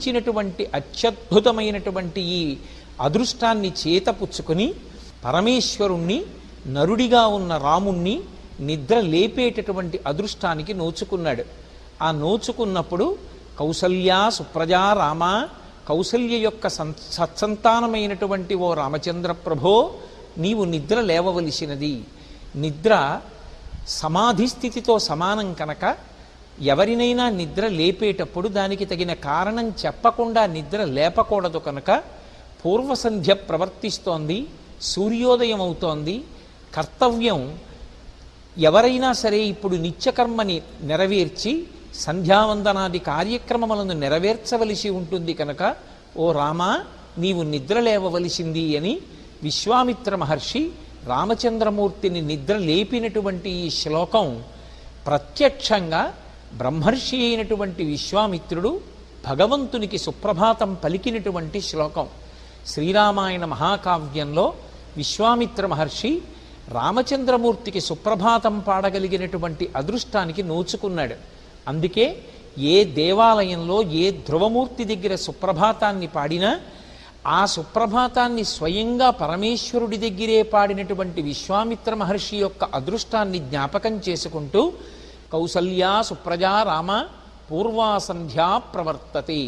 ఇచ్చినటువంటి అత్యద్భుతమైనటువంటి ఈ అదృష్టాన్ని చేతపుచ్చుకొని పరమేశ్వరుణ్ణి నరుడిగా ఉన్న రాముణ్ణి నిద్ర లేపేటటువంటి అదృష్టానికి నోచుకున్నాడు. ఆ నోచుకున్నప్పుడు కౌసల్య సుప్రజా రామ, కౌసల్య యొక్క సత్సంతానమైనటువంటి ఓ రామచంద్ర ప్రభో, నీవు నిద్ర లేవవలసినది. నిద్ర సమాధి స్థితితో సమానం కనుక ఎవరినైనా నిద్ర లేపేటప్పుడు దానికి తగిన కారణం చెప్పకుండా నిద్ర లేపకూడదు. కనుక పూర్వసంధ్య ప్రవర్తిస్తోంది, సూర్యోదయం అవుతోంది. కర్తవ్యం ఎవరైనా సరే ఇప్పుడు నిత్యకర్మని నెరవేర్చి సంధ్యావందనాది కార్యక్రమములను నెరవేర్చవలసి ఉంటుంది కనుక ఓ రామ, నీవు నిద్ర లేవవలసింది అని విశ్వామిత్ర మహర్షి రామచంద్రమూర్తిని నిద్ర లేపినటువంటి ఈ శ్లోకం ప్రత్యక్షంగా బ్రహ్మర్షి అయినటువంటి విశ్వామిత్రుడు భగవంతునికి సుప్రభాతం పలికినటువంటి శ్లోకం. శ్రీరామాయణ మహాకావ్యంలో విశ్వామిత్ర మహర్షి రామచంద్రమూర్తికి సుప్రభాతం పాడగలిగినటువంటి అదృష్టానికి నోచుకున్నాడు. అందుకే ఏ దేవాలయంలో ఏ ధ్రువమూర్తి దగ్గర సుప్రభాతాన్ని పాడినా ఆ సుప్రభాతాన్ని స్వయంగా పరమేశ్వరుడి దగ్గరే పాడినటువంటి విశ్వామిత్ర మహర్షి యొక్క అదృష్టాన్ని జ్ఞాపకం చేసుకుంటూ కౌసల్యా సుప్రజా రామ పూర్వాసంధ్యా ప్రవర్తతే